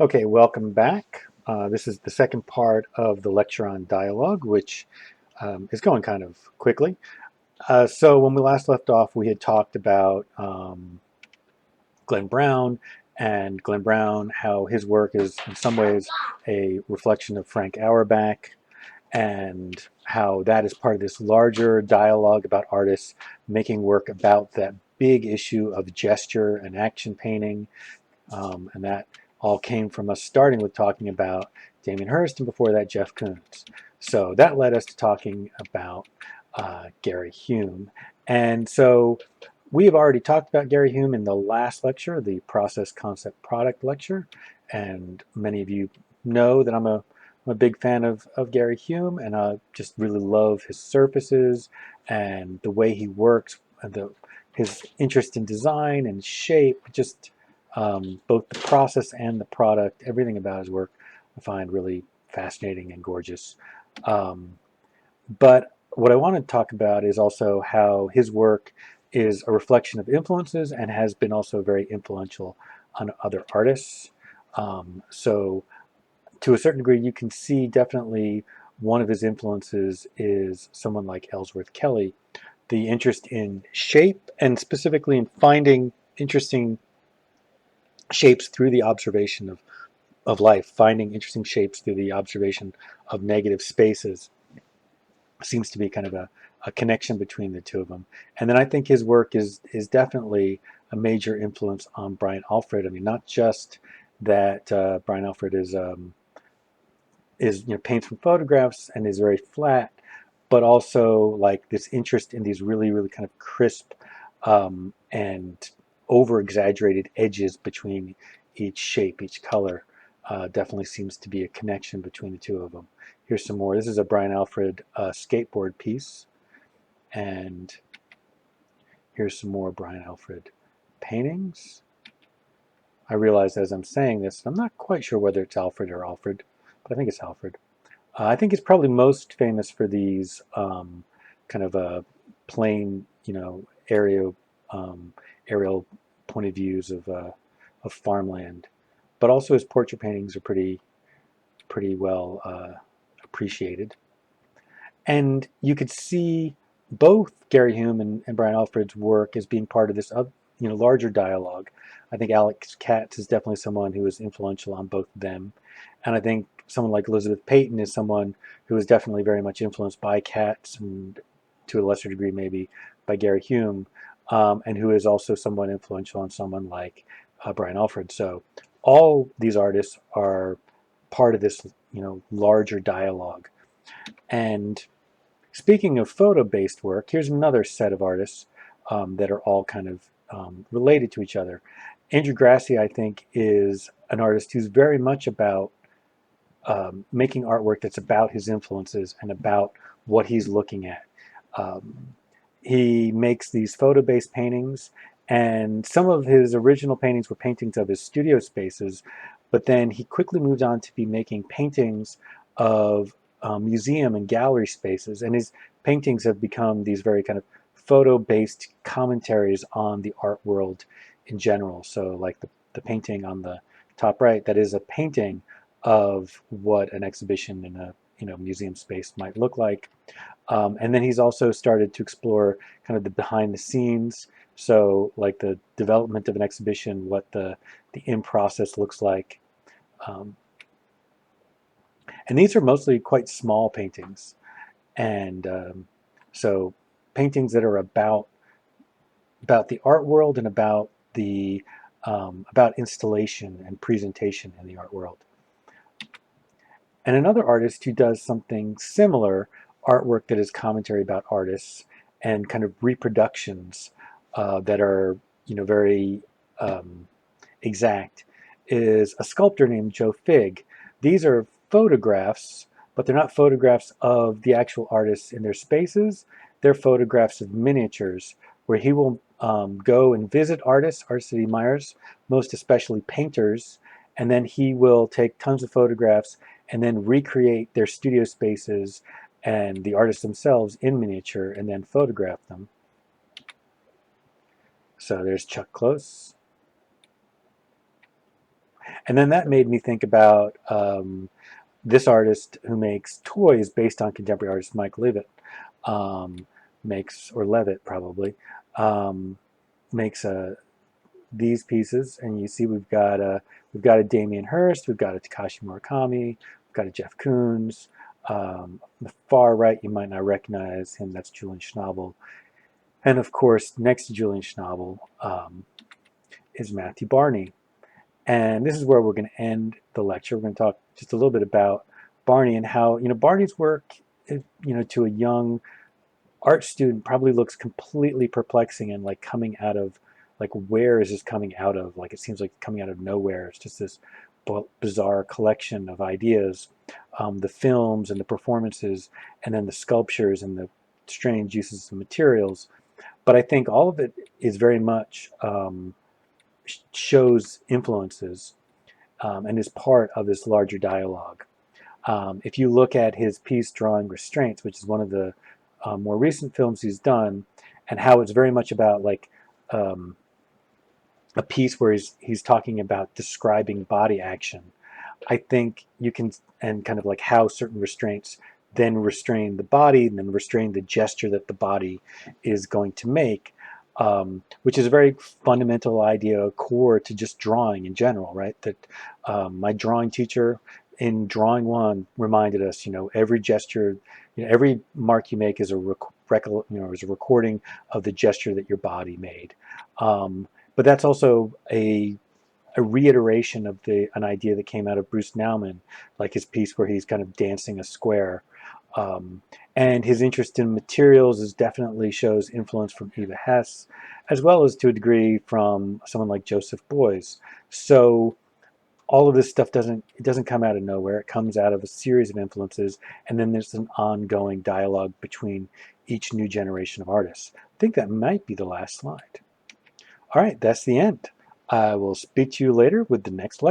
Okay, welcome back. This is the second part of the lecture on dialogue, which is going kind of quickly. So when we last left off, we had talked about Glenn Brown and Glenn Brown, how his work is in some ways a reflection of Frank Auerbach, and how that is part of this larger dialogue about artists making work about that big issue of gesture and action painting, and that all came from us starting with talking about Damien Hirst and before that Jeff Koons. So that led us to talking about Gary Hume. And so we have already talked about Gary Hume in the last lecture, the Process Concept Product lecture. And many of you know that I'm a big fan of Gary Hume, and I just really love his surfaces and the way he works, and his interest in design and shape, just both the process and the product, everything about his work I find really fascinating and gorgeous. Um, but what I want to talk about is also how his work is a reflection of influences and has been also very influential on other artists. So to a certain degree, you can see definitely one of his influences is someone like Ellsworth Kelly, the interest in shape and specifically in finding interesting shapes through the observation of life, finding interesting shapes through the observation of negative spaces seems to be kind of a connection between the two of them. And then I think his work is definitely a major influence on Brian Alfred. I mean, not just that Brian Alfred is paints from photographs and is very flat, but also like this interest in these really kind of crisp and over exaggerated edges between each shape, each color. Definitely seems to be a connection between the two of them. Here's some more. This is a Brian Alfred skateboard piece, and here's some more Brian Alfred paintings. I realize as I'm saying this, I'm not quite sure whether it's Alfred or Alfred, but I think it's Alfred. I think it's probably most famous for these kind of plain, aerial aerial point of views of farmland. But also his portrait paintings are pretty well appreciated. And you could see both Gary Hume and Brian Alfred's work as being part of this larger dialogue. I think Alex Katz is definitely someone who was influential on both of them. And I think someone like Elizabeth Peyton is someone who is definitely very much influenced by Katz and to a lesser degree maybe by Gary Hume, and who is also somewhat influential on someone like Brian Alfred. So all these artists are part of this larger dialogue. And speaking of photo-based work, here's another set of artists that are all kind of related to each other. Andrew Grassi, I think, is an artist who's very much about making artwork that's about his influences and about what he's looking at. Um, he makes these photo-based paintings, and some of his original paintings were paintings of his studio spaces, but then he quickly moved on to be making paintings of museum and gallery spaces, and his paintings have become these very kind of photo-based commentaries on the art world in general. So like the painting on the top right, that is a painting of what an exhibition in a museum space might look like. And then he's also started to explore kind of the behind the scenes. So like the development of an exhibition, what the in process looks like. Um, and these are mostly quite small paintings. And so paintings that are about the art world and about installation and presentation in the art world. And another artist who does something similar, artwork that is commentary about artists and kind of reproductions that are, very exact, is a sculptor named Joe Figg. These are photographs, but they're not photographs of the actual artists in their spaces. They're photographs of miniatures where he will go and visit artists that he admires, most especially painters, and then he will take tons of photographs and then recreate their studio spaces and the artists themselves in miniature and then photograph them. So there's Chuck Close. And then that made me think about this artist who makes toys based on contemporary artist Mike Levitt, um, or Levitt probably, um, makes these pieces. And you see we've got a Damien Hirst, we've got a Takashi Murakami, we've got a Jeff Koons. On the far right, you might not recognize him. That's Julian Schnabel. And of course, next to Julian Schnabel is Matthew Barney. And this is where we're going to end the lecture. We're going to talk just a little bit about Barney and how, Barney's work, to a young art student probably looks completely perplexing and like coming out of, like, where is this coming out of? Like, it seems like coming out of nowhere. It's just this bizarre collection of ideas, the films and the performances, and then the sculptures and the strange uses of materials. But I think all of it is very much shows influences and is part of this larger dialogue. If you look at his piece Drawing Restraints, which is one of the more recent films he's done, and how it's very much about like um, a piece where he's talking about describing body action. I think you can, and kind of like how certain restraints then restrain the body and then restrain the gesture that the body is going to make, which is a very fundamental idea, core to just drawing in general, right? That my drawing teacher in drawing one reminded us, every gesture, every mark you make is is a recording of the gesture that your body made. But that's also a reiteration of an idea that came out of Bruce Nauman, like his piece where he's kind of dancing a square. Um, and his interest in materials definitely shows influence from Eva Hess, as well as to a degree from someone like Joseph Beuys. So all of this stuff doesn't come out of nowhere. It comes out of a series of influences, and then there's an ongoing dialogue between each new generation of artists. I think that might be the last slide. All right, that's the end. I will speak to you later with the next lecture.